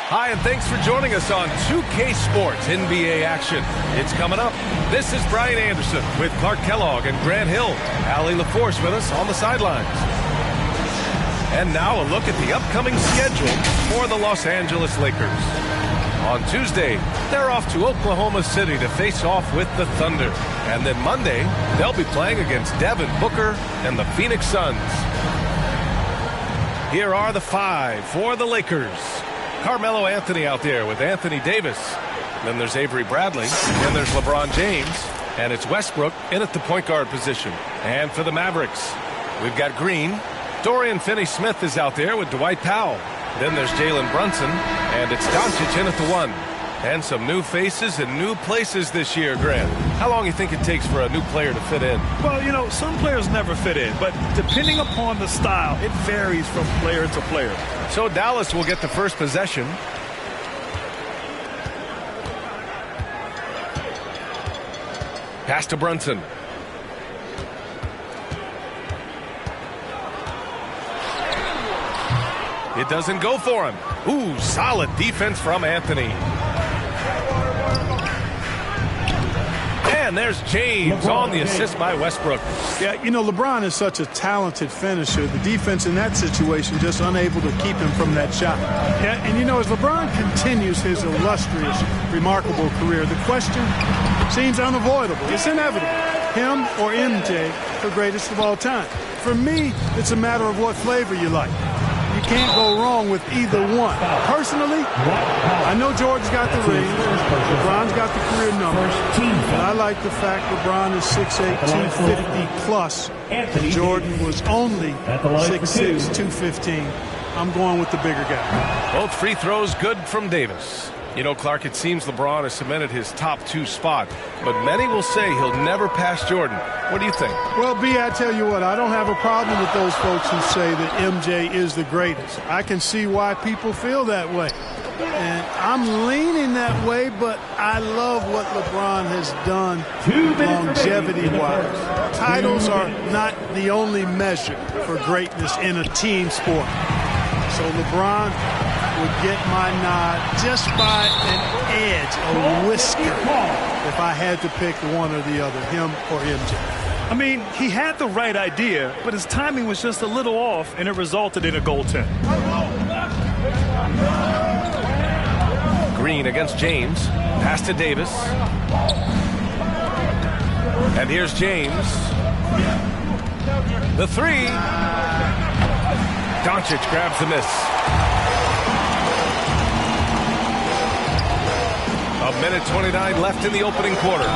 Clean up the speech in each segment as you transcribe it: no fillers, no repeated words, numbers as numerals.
Hi, and thanks for joining us on 2K Sports NBA action. It's coming up. This is Brian Anderson with Clark Kellogg and Grant Hill. Allie LaForce with us on the sidelines. And now a look at the upcoming schedule for the Los Angeles Lakers. On Tuesday, they're off to Oklahoma City to face off with the Thunder. And then Monday, they'll be playing against Devin Booker and the Phoenix Suns. Here are the five for the Lakers. Carmelo Anthony out there with Anthony Davis. Then there's Avery Bradley. Then there's LeBron James. And it's Westbrook in at the point guard position. And for the Mavericks, we've got Green. Dorian Finney-Smith is out there with Dwight Powell. Then there's Jalen Brunson. And it's Doncic in at the one. And some new faces and new places this year, Grant. How long do you think it takes for a new player to fit in? Well, you know, some players never fit in, but depending upon the style, it varies from player to player. So Dallas will get the first possession. Pass to Brunson. It doesn't go for him. Ooh, solid defense from Anthony. And there's James on the assist by Westbrook. Yeah, you know, LeBron is such a talented finisher. The defense in that situation just unable to keep him from that shot. Yeah, and you know, as LeBron continues his illustrious, remarkable career, the question seems unavoidable. It's inevitable. Him or MJ, the greatest of all time. For me, it's a matter of what flavor you like. You can't go wrong with either one. Personally, I know Jordan's got the ring. LeBron's got the career number. But I like the fact LeBron is 6'8", 250 plus. Jordan was only 6'6", 215. I'm going with the bigger guy. Both free throws good from Davis. You know, Clark, it seems LeBron has cemented his top two spot, but many will say he'll never pass Jordan. What do you think? Well, B, I tell you what, I don't have a problem with those folks who say that MJ is the greatest. I can see why people feel that way. And I'm leaning that way, but I love what LeBron has done longevity-wise. Titles are not the only measure for greatness in a team sport. So LeBron would get my nod just by an edge, a whisker, if I had to pick one or the other, him or MJ. I mean, he had the right idea, but his timing was just a little off, and it resulted in a goaltend. Green against James. Pass to Davis. And here's James. The three. Doncic grabs the miss. A minute 29 left in the opening quarter.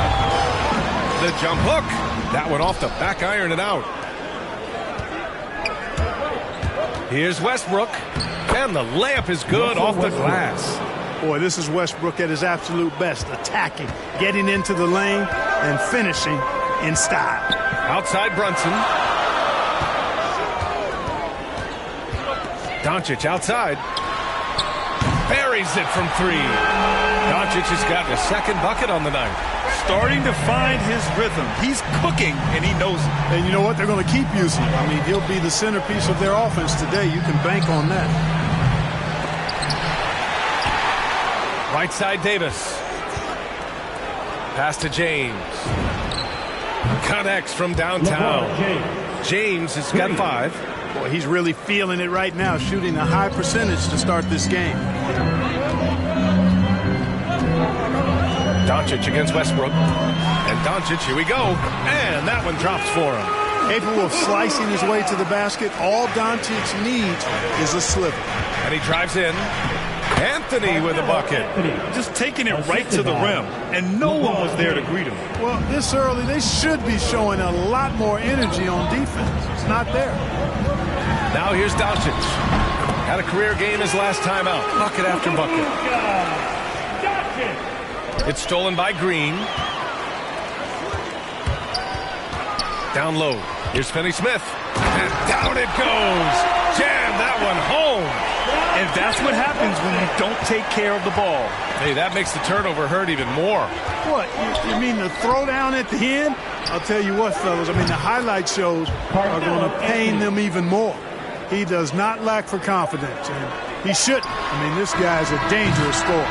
The jump hook. That one off the back iron and out. Here's Westbrook. And the layup is good off the glass. Boy, this is Westbrook at his absolute best. Attacking, getting into the lane, and finishing in style. Outside Brunson. Doncic outside. Buries it from three. Doncic has gotten a second bucket on the night. Starting to find his rhythm. He's cooking, and he knows it. And you know what? They're going to keep using him. I mean, he'll be the centerpiece of their offense today. You can bank on that. Right side Davis. Pass to James. Connects from downtown. James has got 5. Boy, he's really feeling it right now, shooting a high percentage to start this game. Doncic against Westbrook. And Doncic, here we go. And that one drops for him. Capable of slicing his way to the basket. All Doncic needs is a sliver. And he drives in. Anthony with a bucket. Just taking it right to the rim, and no one was there to greet him. Well, this early, they should be showing a lot more energy on defense. It's not there. Now here's Doncic. Had a career game his last time out. Bucket after bucket. It's stolen by Green. Down low. Here's Finney-Smith. And down it goes. Jam that one home. And that's what happens when you don't take care of the ball. Hey, that makes the turnover hurt even more. What? You mean the throwdown at the end? I'll tell you what, fellas. I mean, the highlight shows are going to pain them even more. He does not lack for confidence. And He shouldn't. I mean, this guy's a dangerous scorer.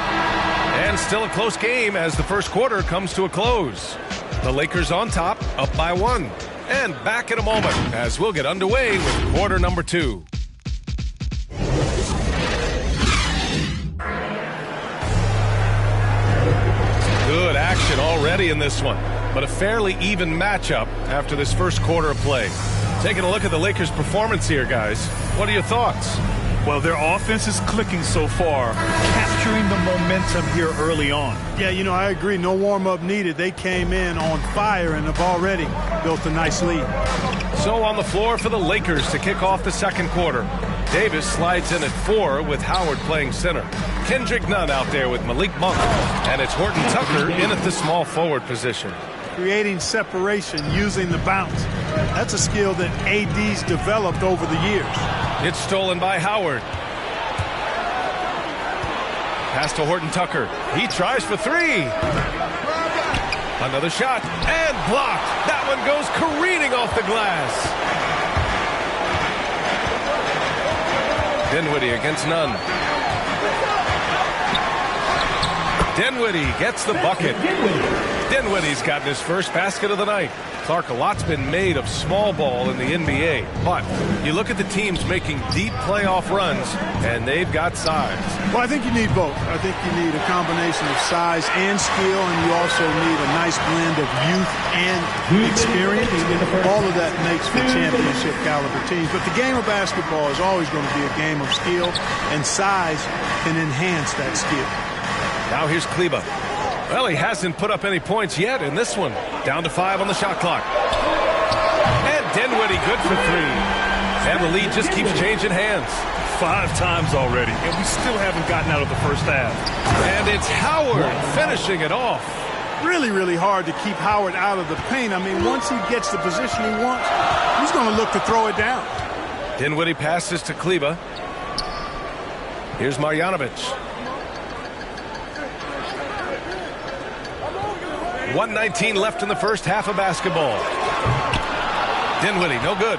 And still a close game as the first quarter comes to a close. The Lakers on top, up by 1. And back in a moment as we'll get underway with quarter number 2. Good action already in this one, but a fairly even matchup after this first quarter of play. Taking a look at the Lakers' performance here, guys. What are your thoughts? Well, their offense is clicking so far, capturing the momentum here early on. Yeah, you know, I agree. No warm-up needed. They came in on fire and have already built a nice lead. So on the floor for the Lakers to kick off the second quarter. Davis slides in at 4 with Howard playing center. Kendrick Nunn out there with Malik Monk. And it's Horton Tucker in at the small forward position. Creating separation using the bounce. That's a skill that AD's developed over the years. It's stolen by Howard. Pass to Horton Tucker. He tries for 3. Another shot and blocked. That one goes careening off the glass. Dinwiddie against Nunn. Dinwiddie gets the bucket. Dinwiddie's gotten his first basket of the night. Clark, a lot's been made of small ball in the NBA, but you look at the teams making deep playoff runs, and they've got size. Well, I think you need both. I think you need a combination of size and skill, and you also need a nice blend of youth and experience. All of that makes for championship caliber teams. But the game of basketball is always going to be a game of skill, and size can enhance that skill. Now here's Kleba. Well, he hasn't put up any points yet in this one. Down to 5 on the shot clock. And Dinwiddie good for 3. And the lead just keeps changing hands. 5 times already, and we still haven't gotten out of the first half. And it's Howard finishing it off. Really, really hard to keep Howard out of the paint. I mean, once he gets the position he wants, he's going to look to throw it down. Dinwiddie passes to Kleba. Here's Marjanovic. 1:19 left in the first half of basketball. Dinwiddie, no good.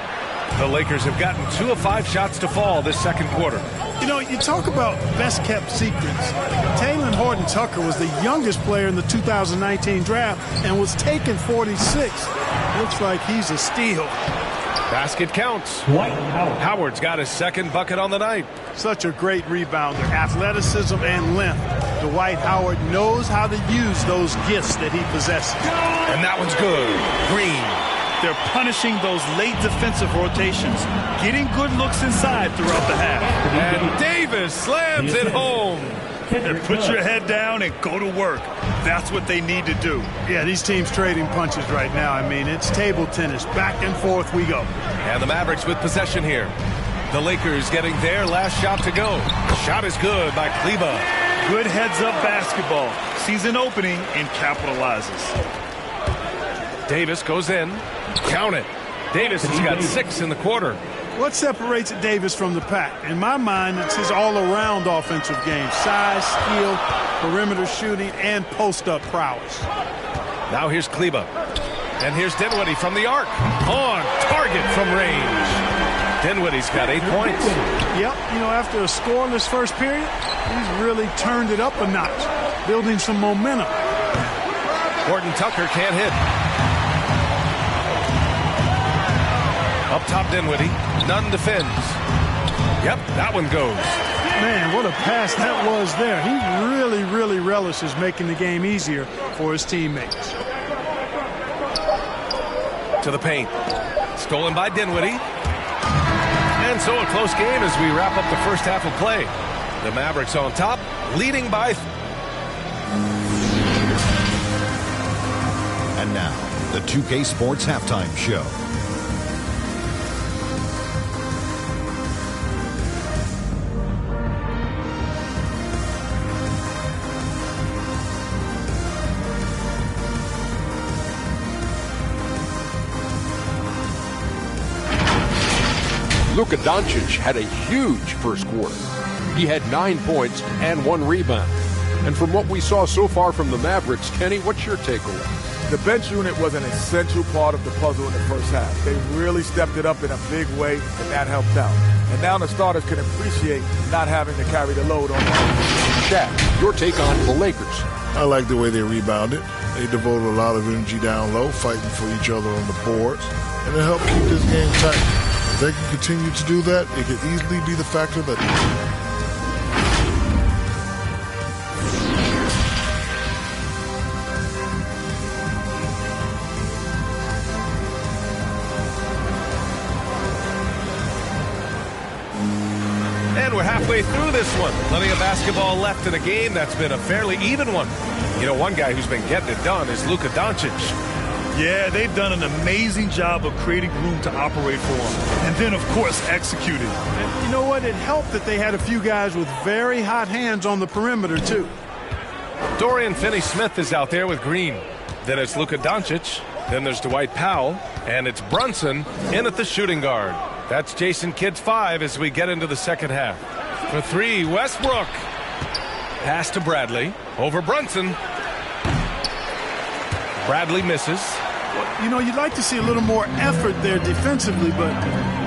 The Lakers have gotten 2 of 5 shots to fall this second quarter. You know, you talk about best-kept secrets. Taylor Horton Tucker was the youngest player in the 2019 draft and was taken 46. Looks like he's a steal. Basket counts. Howard's got his second bucket on the night. Such a great rebounder, athleticism and length. Dwight Howard knows how to use those gifts that he possesses. And that one's good. Green. They're punishing those late defensive rotations, getting good looks inside throughout the half. And Davis slams it home. And put your head down and go to work. That's what they need to do. Yeah, these teams trading punches right now. I mean, it's table tennis. Back and forth we go. And the Mavericks with possession here. The Lakers getting their last shot to go. Shot is good by Kleba. Good heads-up basketball. Sees an opening and capitalizes. Davis goes in. Count it. Davis has got 6 in the quarter. What separates Davis from the pack? In my mind, it's his all-around offensive game. Size, skill, perimeter shooting, and post-up prowess. Now here's Kleba. And here's Dinwiddie from the arc. On target from range. Dinwiddie's got 8 points. Yep, you know, after a scoreless first period, he's really turned it up a notch, building some momentum. Horton Tucker can't hit. Up top, Dinwiddie. Nunn defends. Yep, that one goes. Man, what a pass that was there. He really, really relishes making the game easier for his teammates. To the paint. Stolen by Dinwiddie. And so a close game as we wrap up the first half of play. The Mavericks on top, leading by... And now, the 2K Sports Halftime Show. Luka Doncic had a huge first quarter. He had 9 points and 1 rebound. And from what we saw so far from the Mavericks, Kenny, what's your takeaway? The bench unit was an essential part of the puzzle in the first half. They really stepped it up in a big way, and that helped out. And now the starters can appreciate not having to carry the load on them. Shaq, your take on the Lakers. I like the way they rebounded. They devoted a lot of energy down low, fighting for each other on the boards, and it helped keep this game tight. If they can continue to do that, it could easily be the factor that... And we're halfway through this one. Plenty of basketball left in a game that's been a fairly even one. You know, one guy who's been getting it done is Luka Doncic. Yeah, they've done an amazing job of creating room to operate for him. And then, of course, executing. And you know what? It helped that they had a few guys with very hot hands on the perimeter, too. Dorian Finney-Smith is out there with Green. Then it's Luka Doncic. Then there's Dwight Powell. And it's Brunson in at the shooting guard. That's Jason Kidd's 5 as we get into the second half. For 3, Westbrook. Pass to Bradley. Over Brunson. Bradley misses. You know, you'd like to see a little more effort there defensively, but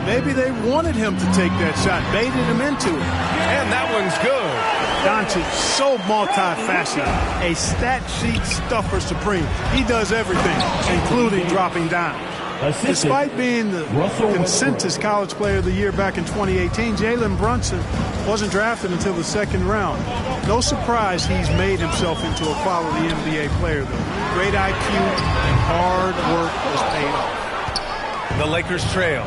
maybe they wanted him to take that shot, baited him into it. And that one's good. Doncic, so multifaceted, a stat sheet stuffer supreme. He does everything, including dropping dimes. Despite being the consensus college player of the year back in 2018, Jalen Brunson wasn't drafted until the second round. No surprise he's made himself into a quality NBA player, though. Great IQ and hard work has paid off. The Lakers trail.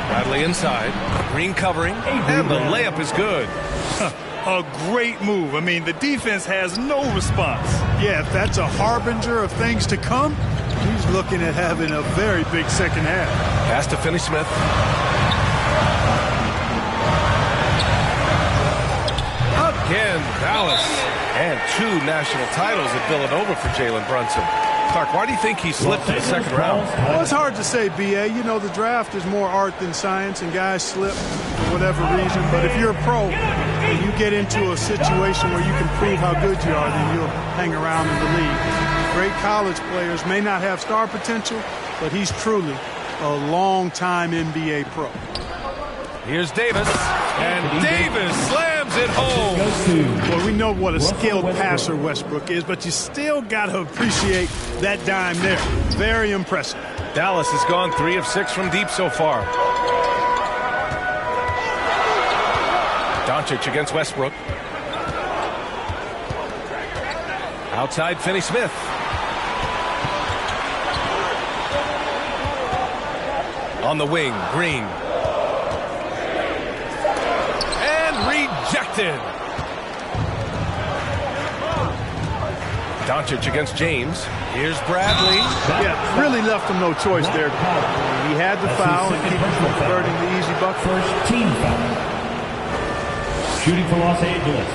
Bradley inside. Green covering. And the layup is good. A great move. I mean, the defense has no response. Yeah, if that's a harbinger of things to come, he's looking at having a very big second half. Pass to Finney-Smith. Again, Dallas. And 2 national titles at Villanova for Jalen Brunson. Clark, why do you think he slipped in the second round? Well, it's hard to say, B.A. You know, the draft is more art than science, and guys slip for whatever reason. But if you're a pro and you get into a situation where you can prove how good you are, then you'll hang around in the league. Great college players may not have star potential, but he's truly a long-time NBA pro. Here's Davis, and Davis slams it home. Well, we know what a skilled passer Westbrook is, but you still got to appreciate that dime there. Very impressive. Dallas has gone 3 of 6 from deep so far. Doncic against Westbrook. Outside Finney-Smith. On the wing, Green. Rejected. Doncic against James. Here's Bradley. Yeah, really left him no choice there. He had the foul and keep him from converting the easy bucket. First team foul. Shooting for Los Angeles,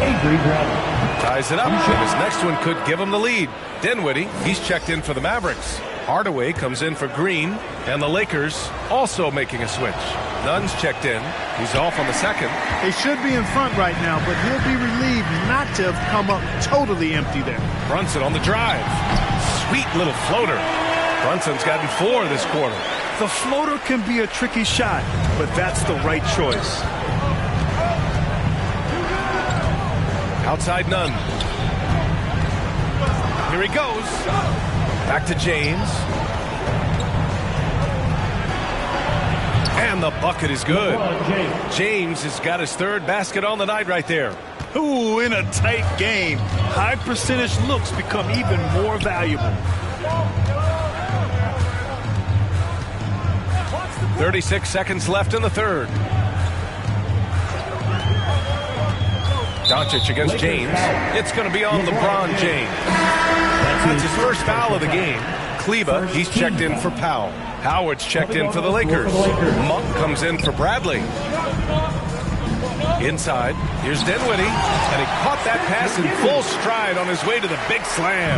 Avery Bradley. Ties it up, and his next one could give him the lead. Dinwiddie, he's checked in for the Mavericks. Hardaway comes in for Green, and the Lakers also making a switch. Nunn's checked in. He's off on the second. They should be in front right now, but he'll be relieved not to have come up totally empty there. Brunson on the drive. Sweet little floater. Brunson's gotten 4 this quarter. The floater can be a tricky shot, but that's the right choice. Outside Nunn. Here he goes. Back to James. And the bucket is good. James has got his 3rd basket on the night right there. Ooh, in a tight game, high percentage looks become even more valuable. 36 seconds left in the 3rd. Doncic against James. It's going to be on LeBron James. That's his first foul of the game. Kleba, he's checked in for Powell. Howard's checked in for the Lakers. Monk comes in for Bradley. Inside, here's Dinwiddie, and he caught that pass in full stride on his way to the big slam.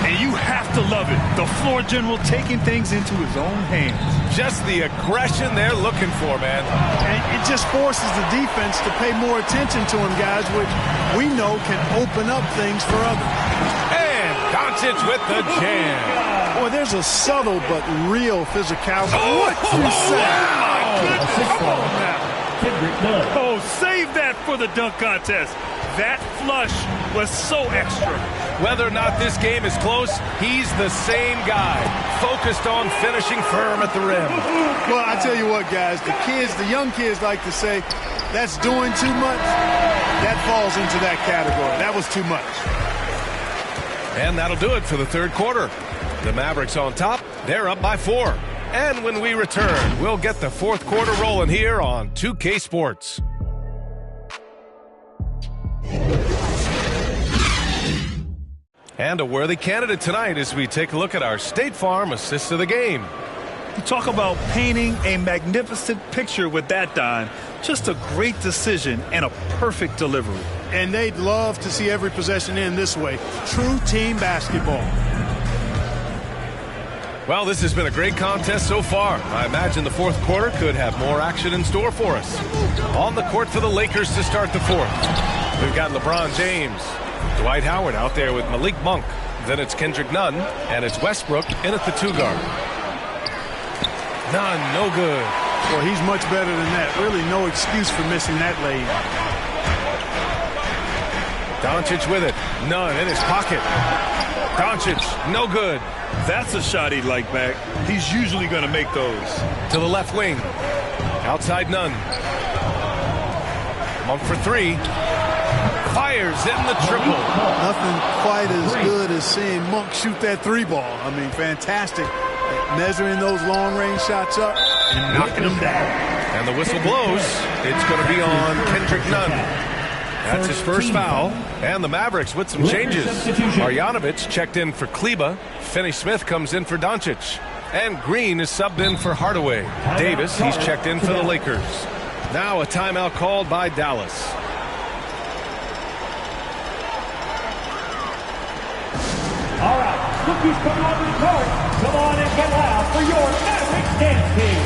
And you have to love it. The floor general taking things into his own hands. Just the aggression they're looking for, man. And just forces the defense to pay more attention to him, guys, which we know can open up things for others. And Doncic with the jam. Boy, there's a subtle but real physicality. What you say? Come on now. Oh, save that for the dunk contest. That flush was so extra. Whether or not this game is close, he's the same guy, focused on finishing firm at the rim. Well, I tell you what, guys, the young kids like to say, that's doing too much. That falls into that category. That was too much. And that'll do it for the third quarter. The Mavericks on top. They're up by 4. And when we return, we'll get the fourth quarter rolling here on 2K Sports. And a worthy candidate tonight as we take a look at our State Farm assist of the game. You talk about painting a magnificent picture with that, Don. Just a great decision and a perfect delivery. And they'd love to see every possession end this way. True team basketball. Well, this has been a great contest so far. I imagine the fourth quarter could have more action in store for us. On the court for the Lakers to start the fourth. We've got LeBron James, Dwight Howard out there with Malik Monk. Then it's Kendrick Nunn, and it's Westbrook in at the 2-guard. Nunn, no good. Well, he's much better than that. Really no excuse for missing that lay. Doncic with it. Nunn in his pocket. Doncic, no good. That's a shot he'd like back. He's usually going to make those. To the left wing. Outside Nunn. Monk for 3. Fires in the triple. Nothing quite as good as seeing Monk shoot that 3-ball. I mean, fantastic. Measuring those long-range shots up and knocking them down. And the whistle blows. It's going to be on Kendrick Nunn. That's his first foul. And the Mavericks with some changes. Marjanovic checked in for Kleba. Finney-Smith comes in for Doncic. And Green is subbed in for Hardaway. Davis, he's checked in for the Lakers. Now a timeout called by Dallas. All right, rookies come on the court. Come on and get loud for your Mavericks dance team.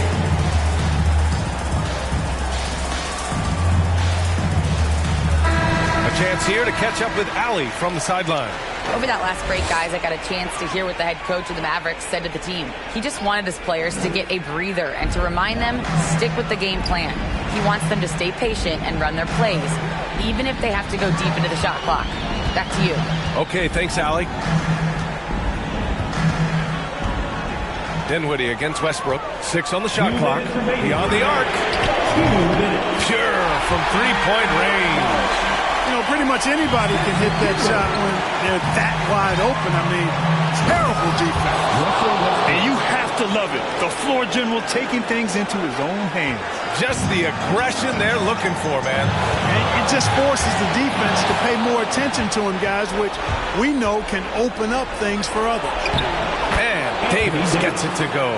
A chance here to catch up with Allie from the sideline. Over that last break, guys, I got a chance to hear what the head coach of the Mavericks said to the team. He just wanted his players to get a breather and to remind them, stick with the game plan. He wants them to stay patient and run their plays, even if they have to go deep into the shot clock. Back to you. Okay, thanks, Allie. Dinwiddie against Westbrook. 6 on the shot clock. Beyond the arc. Pure from three-point range. You know, pretty much anybody can hit that shot when they're that wide open. I mean, terrible defense. And you have to love it. The floor general taking things into his own hands. Just the aggression they're looking for, man. And it just forces the defense to pay more attention to him, guys, which we know can open up things for others. And Davis gets it to go.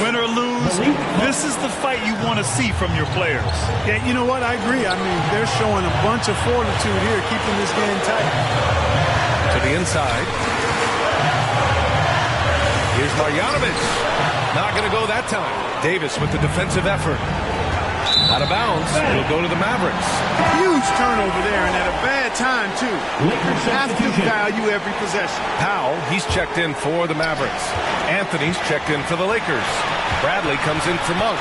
Win or lose, this is the fight you want to see from your players. Yeah, you know what? I agree. I mean, they're showing a bunch of fortitude here, keeping this game tight. To the inside. Here's Marjanovic. Not going to go that time. Davis with the defensive effort. Out of bounds. It'll go to the Mavericks. Huge turnover there, and at a bad time, too. Have to value every possession. Powell, he's checked in for the Mavericks. Anthony's checked in for the Lakers. Bradley comes in for Monk.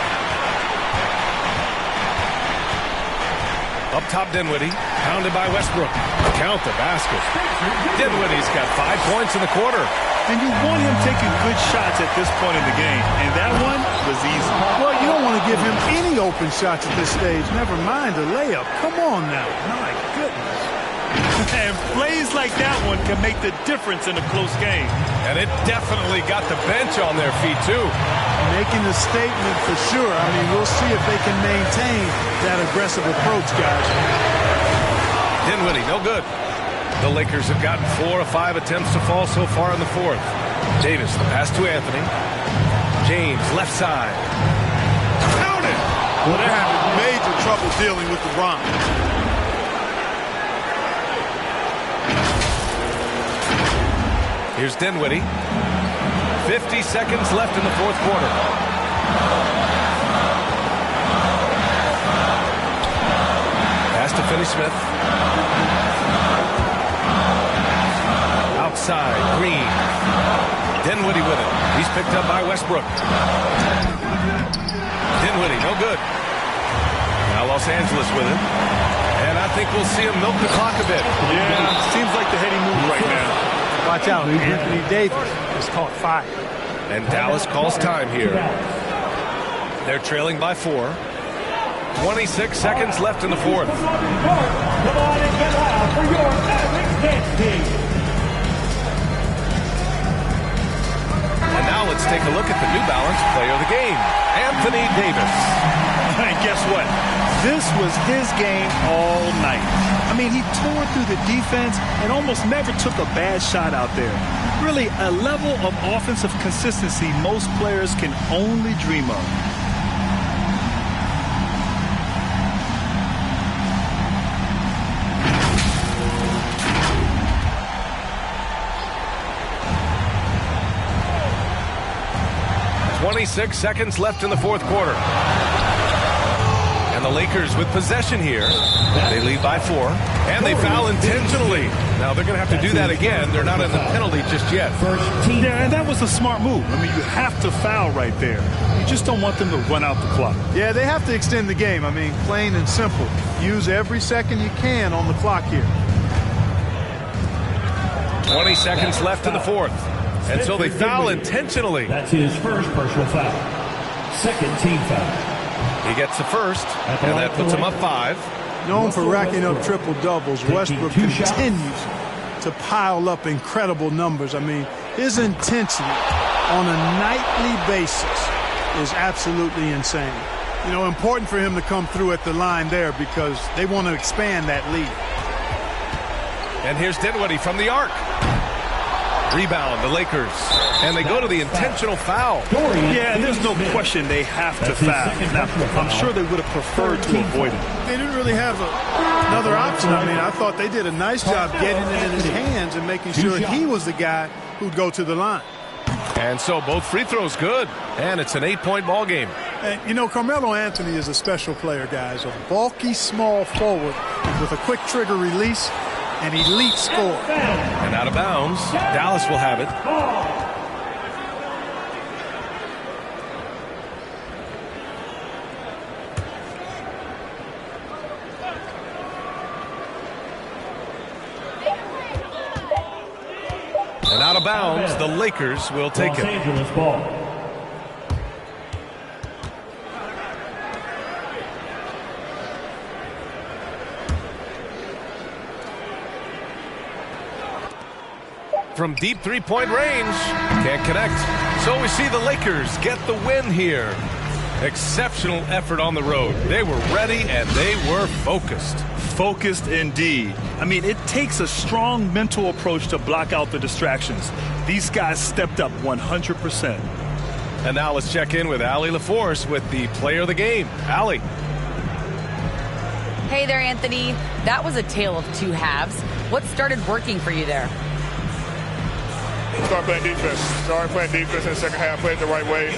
Up top, Dinwiddie. Pounded by Westbrook. Count the basket. Dinwiddie's got 5 points in the quarter. And you want him taking good shots at this point in the game. And that one was easy. Well, you don't want to give him any open shots at this stage. Never mind a layup. Come on now. My goodness. And plays like that one can make the difference in a close game. And it definitely got the bench on their feet, too. Making a statement for sure. I mean, we'll see if they can maintain that aggressive approach, guys. Dinwiddie, no good. The Lakers have gotten 4 of 5 attempts to fall so far in the fourth. Davis, the pass to Anthony. James, left side. Count it! Well, they're having major trouble dealing with LeBron. Here's Dinwiddie. 50 seconds left in the fourth quarter. Finney Smith. Outside, Green. Dinwiddie with it. He's picked up by Westbrook. Dinwiddie, no good. Now Los Angeles with it. And I think we'll see him milk the clock a bit. Yeah, seems like the heady move right now. Watch out, Anthony Davis has caught fire. And Dallas calls time here. They're trailing by 4. 26 seconds left in the fourth. Come on and get loud for your Mavericks dance team. And now let's take a look at the New Balance player of the game, Anthony Davis. And guess what? This was his game all night. I mean, he tore through the defense and almost never took a bad shot out there. Really, a level of offensive consistency most players can only dream of. .26 seconds left in the fourth quarter. And the Lakers with possession here. They lead by 4. And they foul intentionally. Now they're going to have to do that again. They're not in the penalty just yet. Yeah, and that was a smart move. I mean, you have to foul right there. You just don't want them to run out the clock. Yeah, they have to extend the game. I mean, plain and simple. Use every second you can on the clock here. 20 seconds left in the fourth. And so they foul intentionally. That's his first personal foul. Second team foul. He gets the first, and that puts him up 5. Known for racking up triple-doubles, Westbrook continues to pile up incredible numbers. I mean, his intensity on a nightly basis is absolutely insane. You know, important for him to come through at the line there because they want to expand that lead. And here's Dinwiddie from the arc. Rebound, the Lakers. And they go to the intentional foul. Yeah, there's no question they have to foul. Now, I'm sure they would have preferred to avoid it. They didn't really have another option. I mean, I thought they did a nice job getting it in his hands and making sure he was the guy who'd go to the line. And so both free throws good. And it's an 8-point ball game. And, you know, Carmelo Anthony is a special player, guys. A bulky, small forward with a quick trigger release. An elite score. And out of bounds, Dallas will have it. And out of bounds, the Lakers will take it. Los Angeles ball. From deep three-point range, can't connect. So we see the Lakers get the win here. Exceptional effort on the road. They were ready and they were focused. Focused indeed. I mean, it takes a strong mental approach to block out the distractions. These guys stepped up 100%. And now let's check in with Allie LaForce with the player of the game. Allie. Hey there, Anthony. That was a tale of two halves. What started working for you there? Started playing defense. Started playing defense in the second half, played the right way.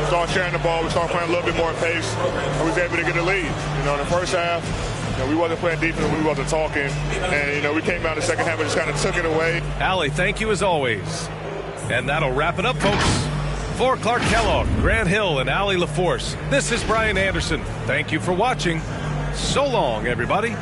Started sharing the ball. We started playing a little bit more pace. And we was able to get a lead. You know, in the first half, we wasn't playing defense, we wasn't talking. And, we came out in the second half and just kind of took it away. Allie, thank you as always. And that'll wrap it up, folks. For Clark Kellogg, Grant Hill, and Allie LaForce, this is Brian Anderson. Thank you for watching. So long, everybody.